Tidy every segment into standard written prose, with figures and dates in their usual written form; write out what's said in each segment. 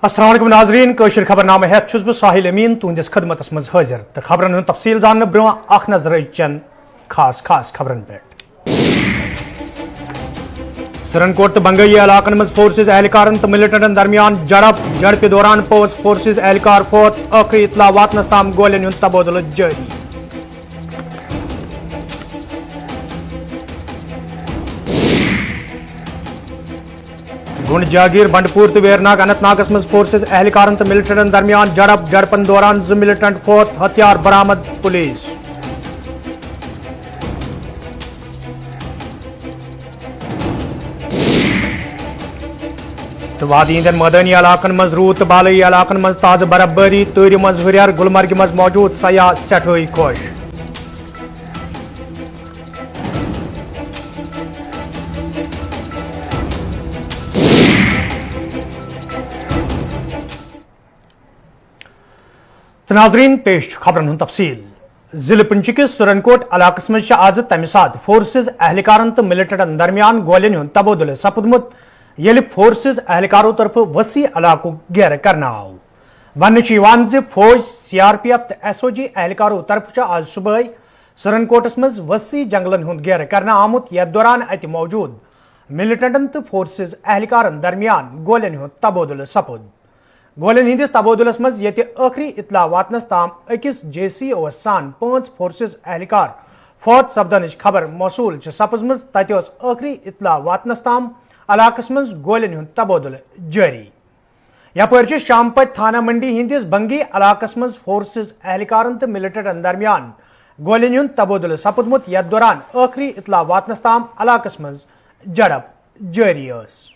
अस्सलाम वालेकुम नाज़रीन कशर खबरनामा हेत छुस बह साहिल अमीन तुंदिस खदमतस मज हाजिर तो खबरन हुंद तफसील जानने ब्रोह अख नजर चन खास खास खबरन पे सरनकोट तो बंगई इलाकन मज फोर्सेज एहलकारन तो मिलिटेंटन दरमियान झड़प दौरान 5 फोर्सेज एहलकार फौत आखिरी इतला वातनस ताम गोलियन हुंद तबादुल जारी गुंड जागीर बंडपुर तो वेरनाग अनंतनागस मज फोर्सेज एहलकारन तो मिलिटेंटन दरमियान झड़पन दौरान 2 मिलिटेंट फौत हथियार बरामद पुलिस तो वादी इंदन मदनी इलाकन मज रूत बालई इलाकन मज ताज बर्फबारी तूर मज हुरियर गुलमर्ग मज मौजूद सयाह सठोई खुश तो नाजरीन पेश खबरन हुंद तफसील जिले पुंछ किस सुरनकोट इलाकस मज आज तमि सात फोर्सेज एहलकारन तो मिलिटेंटन दरमियान गोलियन हुंद तबादुल सपदमुत येल फोर्सेज एहलकारों तरफ वसी इलाको घेर करना आव वन फौज CRPF तो SOG एहलकारों तरफ आज सुबह सुरनकोटस मज वसी जंगलन हुंद घेर करना आमुत यथ दौरान अत मौजूद मिलिटेंटन तो फोर्सेज एहलकारन दरमियान गोलियन हुंद तबादुल सपद गोलियन हिंदिस तबादुलस मज ये आखिरी इतला वातनस ताम अकिस JCO सान 5 फोर्सेज एहलकार फौत सपदन खबर मौसूल सपजम तत आखिरी इतला वातनस ताम इलाकस मज गोलियन हुंद तबादुल जारी यपर शाम पत थाना मंडी हिंदिस बंगी इलाकस मज फोर्सेज एहलकारन तो मिलिटेंटन दरमियान गोलियन हुंद तबादुल सपदमुत यथ दौरान आखिरी इतला वातनस ताम इलाकस मज झड़प जारी स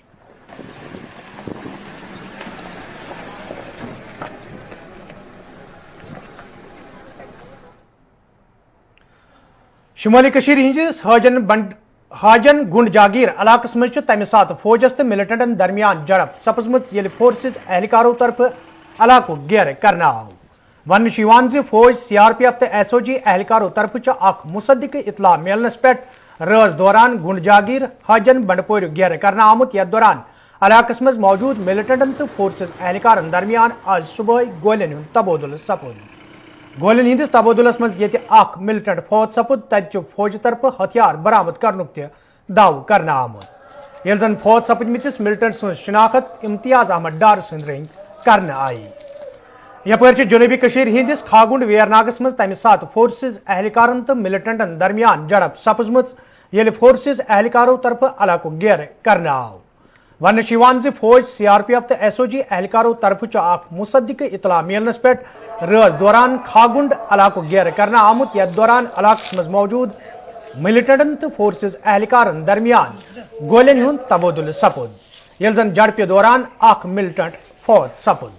शुमाली कशीर हिंदिस हाजन गुंड जागीर इलाकस मज तमि सात फौजस तो मिलिटेंटन दरमियान झड़प सपजमुत येल फोर्सेज एहलकारों तरफ इलाको घेर करना आव वन फौज CRPF तो SOG एहलकारों तरफ अख मुसद्दिक इतला मिलनस पे राज दौरान गुंड जागीर हाजन बंडपोर घेर करना आमुत यथ दौरान इलाकस मज मौजूद मिलिटेंटन तो फोर्सेज एहलकारन दरमियान आज सुबह गोलियन हुंद तबादुल सपद गोलियन हिंदिस तबादुलस मज ये मिलिटेंट फौज सपुद तत फौज तरफ हथियार बरामद करनुक दाव करना आमुत ये जन फौज सपदमिस मिलिटेंट सं शिनाखत इम्तियाज अहमद डार सद रंग कर आई यपर जनूबी कशीर हिंदिस खागुंड वेरनागस मज तमि सात फोर्सेज एहलकारन तो मिलिटेंटन दरमियान झड़प सपजम ये फोर्सेज एहलकारों तरफ इलाको घेर करना आव वन फौज CRPF तो SOG एहलकारों तरफ अख मुसद्दिक इतला मिलनस पे राज दौरान खागुंड इलाको घेर करना आमुत यथ दौरान इलाकस मज मौजूद मिलिटेंटन तो फोर्सेज एहलकारन दरमियान गोलियन हुंद तबादुल सपद ये जन झड़प दौरान अख मिलिटेंट फौत सपद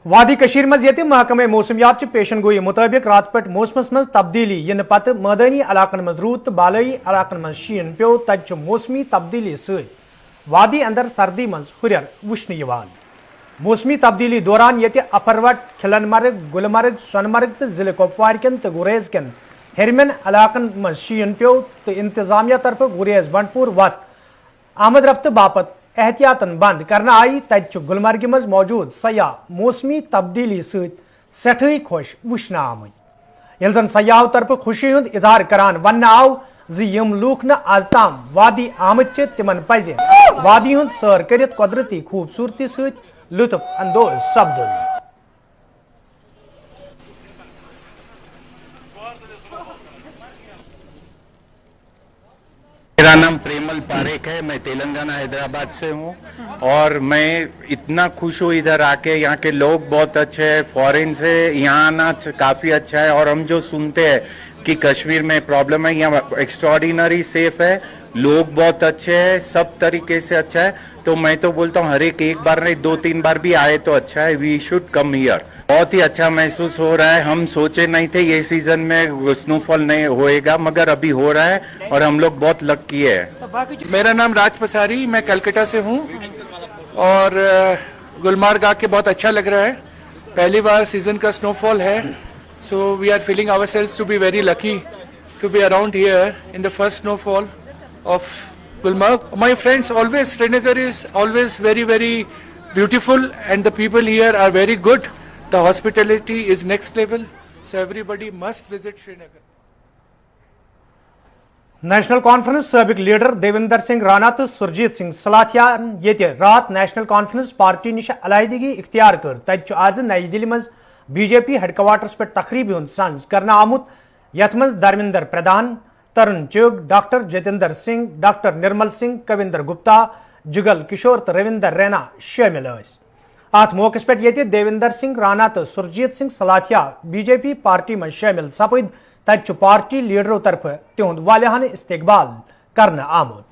वादी कशीर मज ये महकमे मौसमियात पेशन गोई मुताबिक रात पे मौसमस मज तब्दीली इन पत मदनी इलाकन मज रूत बालई इलाकन मज शीन पे तत मौसमी तब्दीली वादी अंदर सर्दी मज हुरियर वुश्न मौसमी तब्दीली दौरान ये अफरवट खिलनमर्ग गुलमर्ग सोनमर्ग तो जिले कुपवार कन तो गुरेज कन हेरमन इलाकन मज शीन पे तो इंतजामिया तरफ गुरेज बंडपुर वत आमद रफ्त बापत एहतियातन बंद करना आई तत गुलमर्ग मज मौजूद सयाह मौसमी तब्दीली सठई खुश वुश्न आमत ये जन सयाह तरफ खुशी हुंद इजहार करान वन आव यम लूख न आज ताम वादी आमत तिमन पज वादी हुंद सैर करित कुदरती खूबसूरती लुत्फ अंदोज सपदुन मेरा नाम प्रेमल पारेख है। मैं तेलंगाना हैदराबाद से हूँ और मैं इतना खुश हूँ इधर आके। यहाँ के लोग बहुत अच्छे हैं, फॉरेन से यहाँ आना काफ़ी अच्छा है। और हम जो सुनते हैं कि कश्मीर में प्रॉब्लम है, यहाँ एक्स्ट्रॉर्डिनरी सेफ है, लोग बहुत अच्छे हैं, सब तरीके से अच्छा है। तो मैं तो बोलता हूँ हर एक बार नहीं 2-3 बार भी आए तो अच्छा है। We should come here. बहुत ही अच्छा महसूस हो रहा है। हम सोचे नहीं थे ये सीजन में स्नोफॉल नहीं होएगा, मगर अभी हो रहा है और हम लोग बहुत लकी है। मेरा नाम राज पसारी, मैं कलकत्ता से हूँ और गुलमर्ग आके बहुत अच्छा लग रहा है। पहली बार सीजन का स्नोफॉल है, so we are feeling ourselves to be very lucky to be around here in the first snowfall of Gulmarg. My friends, always Srinagar is always very, very beautiful, and the people here are very good. The hospitality is next level, so everybody must visit Srinagar. National conference सबक leader Devendra Singh Rana तो सुरजीत सिंह सलाथियान ये रात national conference party निश अलहदगी इख्तियार कर तत आज नई दिल्ली मज बीजेपी हेडक्वार्टर्स पे तकरीबी हुंद सांझ करना आमुत यथ मज धर्मेंद्र प्रधान, तरुण चुग, डॉक्टर जितेंद्र सिंह, डॉक्टर निर्मल सिंह, कविंदर गुप्ता, जुगल किशोर तो रविंदर रैना शामिल स। अत मौके पे ये देवेंद्र सिंह राणा तो सुरजीत सिंह सलाथिया बीजेपी पार्टी में शामिल सपद तत पार्टी लीडरों तरफ तिहुंद वालिहान इस्तकबाल करना आमुद।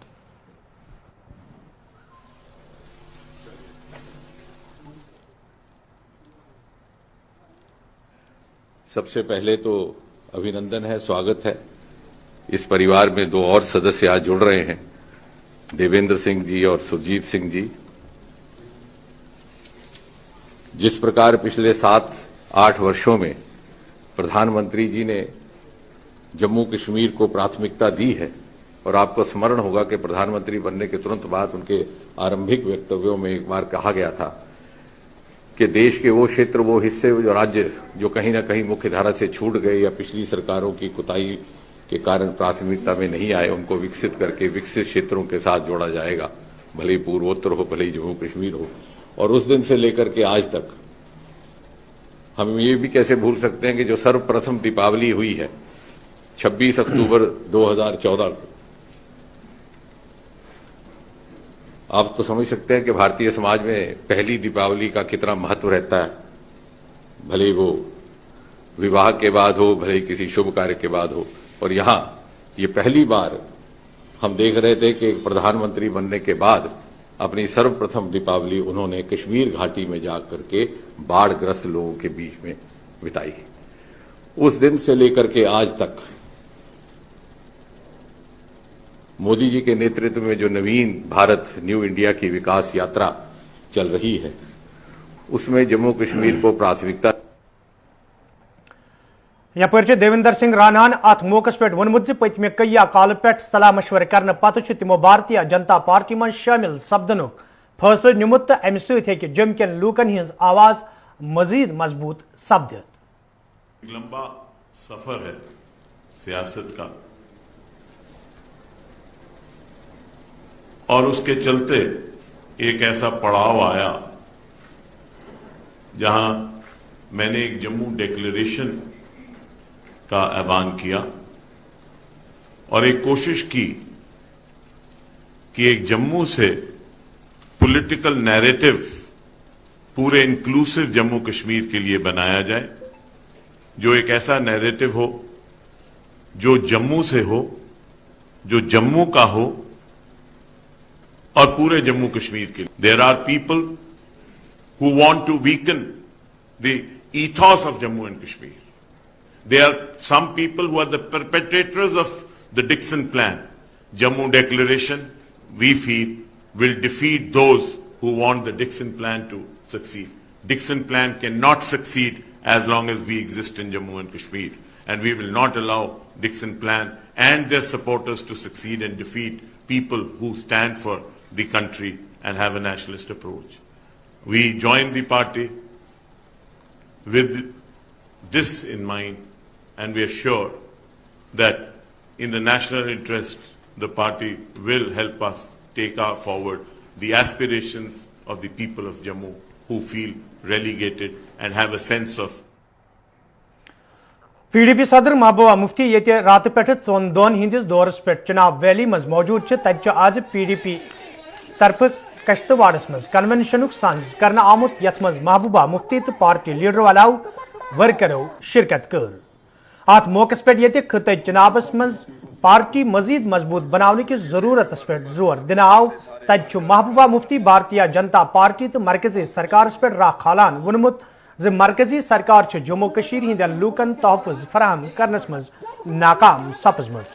सबसे पहले तो अभिनंदन है, स्वागत है। इस परिवार में दो और सदस्य आज जुड़ रहे हैं, देवेंद्र सिंह जी और सुरजीत सिंह जी। जिस प्रकार पिछले 7-8 वर्षों में प्रधानमंत्री जी ने जम्मू कश्मीर को प्राथमिकता दी है, और आपको स्मरण होगा कि प्रधानमंत्री बनने के तुरंत बाद उनके आरंभिक वक्तव्यों में एक बार कहा गया था कि देश के वो क्षेत्र, वो हिस्से, जो राज्य जो कहीं ना कहीं मुख्य धारा से छूट गए या पिछली सरकारों की कुताही के कारण प्राथमिकता में नहीं आए, उनको विकसित करके विकसित क्षेत्रों के साथ जोड़ा जाएगा, भले ही पूर्वोत्तर हो, भले ही जम्मू कश्मीर हो। और उस दिन से लेकर के आज तक हम ये भी कैसे भूल सकते हैं कि जो सर्वप्रथम दीपावली हुई है 26 अक्टूबर 2014, आप तो समझ सकते हैं कि भारतीय समाज में पहली दीपावली का कितना महत्व रहता है, भले ही वो विवाह के बाद हो, भले ही किसी शुभ कार्य के बाद हो। और यहाँ ये पहली बार हम देख रहे थे कि प्रधानमंत्री बनने के बाद अपनी सर्वप्रथम दीपावली उन्होंने कश्मीर घाटी में जाकर के बाढ़ग्रस्त लोगों के बीच में बिताई। उस दिन से लेकर के आज तक मोदी जी के नेतृत्व में जो नवीन भारत, न्यू इंडिया की विकास यात्रा चल रही है, उसमें जम्मू कश्मीर को प्राथमिकता। यपर देवेंद्र सिंह रानान अत मौके पे वोनमुत पतमे कई काल पे सलाह मशवर करने पत् तिमो भारतीय जनता पार्टी में शामिल सपदन फैसलो निमुत तो अमि सत्य जम्मू के लूकन हज आवाज मजीद मजबूत सपद। एक लंबा सफर है सियासत का, और उसके चलते एक ऐसा पड़ाव आया जहां मैंने एक जम्मू डिक्लेरेशन का ऐलान किया और एक कोशिश की कि एक जम्मू से पॉलिटिकल नैरेटिव पूरे इंक्लूसिव जम्मू कश्मीर के लिए बनाया जाए, जो एक ऐसा नैरेटिव हो जो जम्मू से हो, जो जम्मू का हो और पूरे जम्मू कश्मीर के लिए। There are people who want to weaken the ethos of Jammu and Kashmir. There are some people who are the perpetrators of the Dixon Plan. Jammu Declaration, we feel, will defeat those who want the Dixon Plan to succeed. Dixon Plan cannot succeed as long as we exist in Jammu and Kashmir. And we will not allow Dixon Plan and their supporters to succeed and defeat people who stand for the country and have a nationalist approach. We joined the party with this in mind, and we are sure that in the national interest, the party will help us take forward the aspirations of the people of Jammu who feel relegated and have a sense of. PDP सदर महबूबा मुफ्ती ये रात पे चोन दोन हिंदिस दौरस पे चुनाव valley मज मौजूद तत आज PDP तरफ कश्तवाड़स मज कन्वेंशन सांझ करना आमुत यथ मज महबूबा मुफ्ती तो पार्टी लीडर वालाव वर्करों शिरकत कर। अत मौके पे ये खत चुनावस मज पार्टी मजीद मजबूत बनाने की जरूरत पे जोर दिन आव तत महबूबा मुफ्ती भारतीय जनता पार्टी तो मरकजी सरकार पे राह खालान वोनमुत ज मरकजी सरकार जम्मू कश्मीर हिंदन लूकन तहफ़ुज़ फराहम करनस मज नाकाम सपजमज,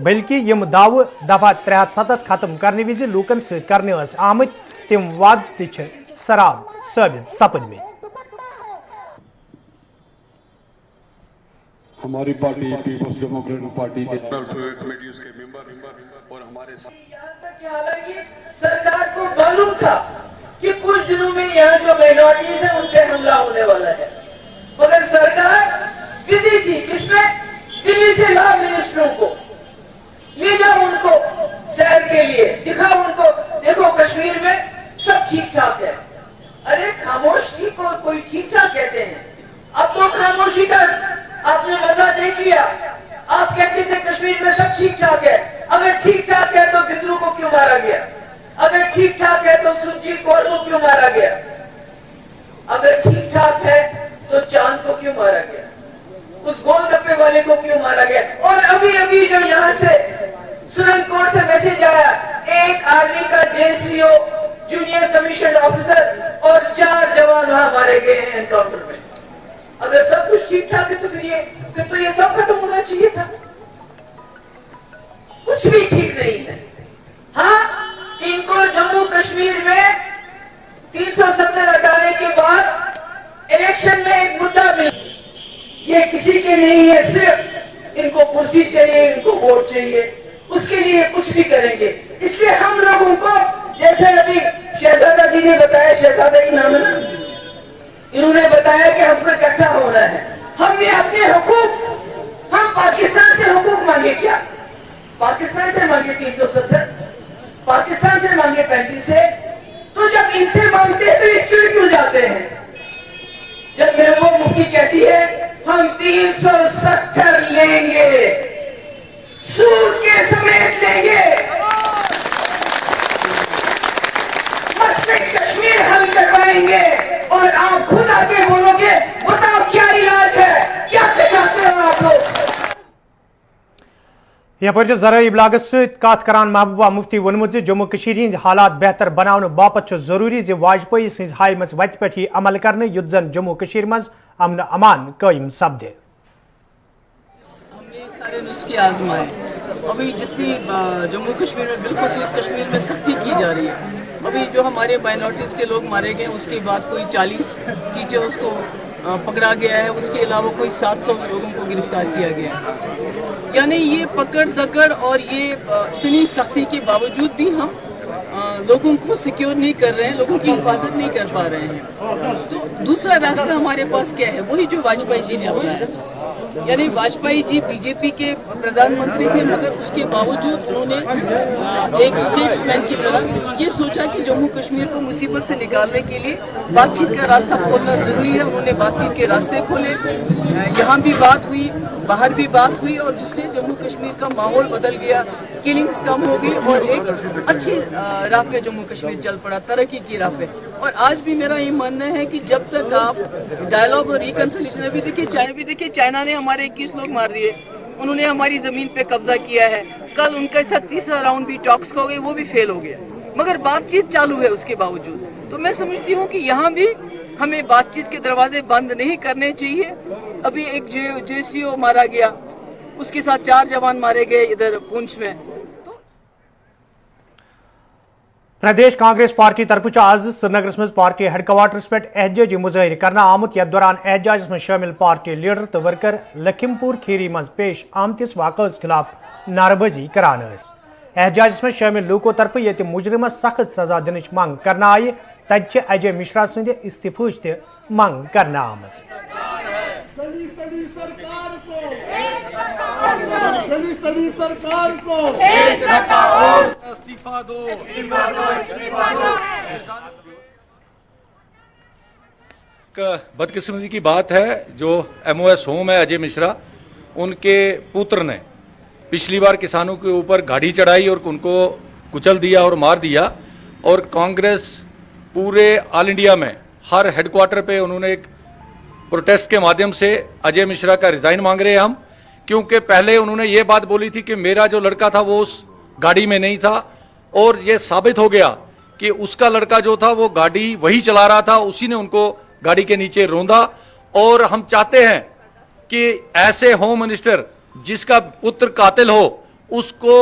बल्कि यम दाव दफा 370 खत्म करने विज लूकन सत करने आमत तिम वाद सराब साबित सपदमत। ہماری پارٹی پیپلز ڈیموکریٹک پارٹی کے کمیٹیز کے ممبر اور ہمارے ساتھ یہاں تک کہ حالانکہ سرکار کو معلوم تھا کہ کچھ دنوں میں یہاں جو مائنورٹیز ہیں ان پہ حملہ ہونے والا ہے، مگر سرکار بزی تھی کس میں؟ دلی سے لا منسٹروں کو لے جاؤ، ان کو سیر کے لیے دکھاؤ، ان کو دیکھو کشمیر میں سب ٹھیک ٹھاک ہے۔ ارے خاموشی کو کوئی ٹھیک ٹھاک کہتے ہیں؟ اب تو خاموشی کا آپ نے مزہ دیکھ لیا۔ آپ کہتے تھے کشمیر میں سب ٹھیک ٹھاک ہے، اگر ٹھیک ٹھاک ہے تو بندرو کو کیوں مارا گیا؟ اگر ٹھیک ٹھاک ہے تو سرجیت کور کو کیوں مارا گیا؟ اگر ٹھیک ٹھاک ہے تو چاند کو کیوں مارا گیا؟ اس گول گپے والے کو کیوں مارا گیا؟ اور ابھی جو یہاں سے سرن کوٹ سے میسج آیا، ایک آرمی کا JCO جونیئر کمیشن آفیسر اور 4 جوان وہاں مارے گئے ہیں انکاؤنٹر میں۔ اگر سب کچھ ٹھیک ٹھاک ہے تو یہ سب ختم ہونا چاہیے تھا۔ کچھ بھی ٹھیک نہیں ہے۔ ہاں، ان کو جموں کشمیر میں 370 ہٹانے کے بعد الیکشن میں ایک مدعا ملا، یہ کسی کے نہیں ہے، صرف ان کو کرسی چاہیے، ان کو ووٹ چاہیے، اس کے لیے کچھ بھی کریں گے۔ اس لیے ہم لوگوں کو، جیسے ابھی شہزادہ جی نے بتایا، شہزادہ کی نام ہے نا، انہوں نے بتایا کہ ہم کو اکٹھا ہونا ہے، ہم نے اپنے حقوق، ہم پاکستان سے حقوق مانگے کیا؟ پاکستان سے مانگے 370، پاکستان سے مانگے 35 سے، تو جب ان سے مانگتے ہیں تو یہ چڑ کیوں جاتے ہیں؟ جب محبوب مفتی کہتی ہے ہم 370 لیں گے، سود کے سمیت لیں گے، مسئلہ کشمیر حل کروائیں گے، اور آپ خود آگے بولو گے، بتاؤ کیا علاج ہے، کیا چاہتے ہو آپ لوگ؟ یپر ذرائع ابلاغ کت کران محبوبہ مفتی وونمت جموں کشیر ہند حالات بہتر بناؤ باپت ضروری واجپئی سز ہائے مز وتہ پہ عمل کرنے یت زن جموں کشیر مز امن امان قائم سپدے۔ ہم نے سارے نسخے آزمائے، ابھی جتنی جموں کشمیر میں بالخصوص کشمیر میں سختی کی جا رہی ہے، ابھی جو ہمارے مائنورٹیز کے لوگ مارے گئے اس کے بعد کوئی 40 ٹیچرز کو پکڑا گیا ہے، اس کے علاوہ کوئی 700 لوگوں کو گرفتار کیا گیا ہے۔ یعنی یہ پکڑ دکڑ اور یہ اتنی سختی کے باوجود بھی ہم لوگوں کو سیکیور نہیں کر رہے ہیں، لوگوں کی حفاظت نہیں کر پا رہے ہیں۔ تو دوسرا راستہ ہمارے پاس کیا ہے؟ وہی جو واجپئی جی نے اپنایا۔ یعنی واجپئی جی BJP کے پردھان منتری تھے، مگر اس کے باوجود انہوں نے ایک اسٹیٹس مین کی طرح یہ سوچا کہ جموں کشمیر کو مصیبت سے نکالنے کے لیے بات چیت کا راستہ کھولنا ضروری ہے۔ انہوں نے بات چیت کے راستے کھولے، یہاں بھی بات ہوئی، باہر بھی بات ہوئی، اور جس سے جموں کشمیر کا ماحول بدل گیا، کلنگز کم ہو گئی اور ایک اچھی راہ پہ جموں کشمیر چل پڑا، ترقی کی راہ پہ۔ اور آج بھی میرا یہ ماننا ہے کہ جب تک آپ ڈائلاگ اور ریکنسلیشن، ابھی دیکھیے چائنا نے ہمارے 21 لوگ مار دیے، انہوں نے ہماری زمین پہ قبضہ کیا ہے، کل ان کے ساتھ تیسرا راؤنڈ بھی ٹاکس ہو گئی، وہ بھی فیل ہو گیا، مگر بات چیت چالو ہے اس کے باوجود۔ تو میں سمجھتی ہوں کہ یہاں بھی ہمیں بات چیت کے دروازے بند نہیں کرنے چاہیے۔ ابھی ایک JCO مارا گیا، اس کے ساتھ 4 جوان مارے گئے ادھر پونچھ میں۔ پردیش کانگریس پارٹی طرف آز سرینگرس مز پارٹی ہیڈ کوارٹرس پہ احتجاجی مظاہرہ کرنا آمت، یتھ دوران احتجاجس مز شامل پارٹی لیڈر تو ورکر لکھیم پور کھیری مز پیش آمتس واقعس خلاف نعرہ بازی کران۔ احتجاجس مز شامل لوکو طرف یت مجرمس سخت سزا دنچ منگ کرنا آئی، تتہ اجے مشرا سند استعفاچ تہ منگ کرنا آمت۔ بدقسمتی کی بات ہے جو MOS ہوم ہے اجے مشرا، ان کے پوتر نے پچھلی بار کسانوں کے اوپر گاڑی چڑھائی اور ان کو کچل دیا اور مار دیا، اور کانگریس پورے آل انڈیا میں ہر ہیڈ کوارٹر پہ انہوں نے ایک پروٹیسٹ کے مادھیم سے اجے مشرا کا ریزائن مانگ رہے ہیں ہم، کیونکہ پہلے انہوں نے یہ بات بولی تھی کہ میرا جو لڑکا تھا وہ اس گاڑی میں نہیں تھا، اور یہ ثابت ہو گیا کہ اس کا لڑکا جو تھا وہ گاڑی وہی چلا رہا تھا، اسی نے ان کو گاڑی کے نیچے روندا۔ اور ہم چاہتے ہیں کہ ایسے ہوم منسٹر جس کا پتر قاتل ہو، اس کو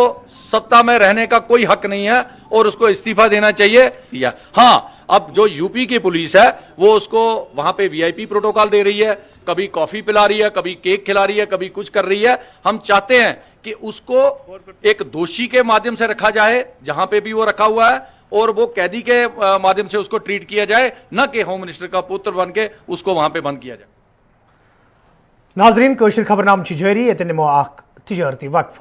سत्ता میں رہنے کا کوئی حق نہیں ہے اور اس کو استعفیٰ دینا چاہیے۔ ہاں، اب جو UP کی پولیس ہے وہ اس کو وہاں پہ VIP پروٹوکال دے رہی ہے، कभी कॉफी पिला रही है, कभी केक खिला रही है, कभी कुछ कर रही है। हम चाहते हैं कि उसको एक दोषी के माध्यम से रखा जाए जहां पे भी वो रखा हुआ है, और वो कैदी के माध्यम से उसको ट्रीट किया जाए, न कि होम मिनिस्टर का पुत्र बन के उसको वहां पे बंद किया जाए। नाजरीन, कोशिश खबरनाम जारी, ये तजरती वक्फ।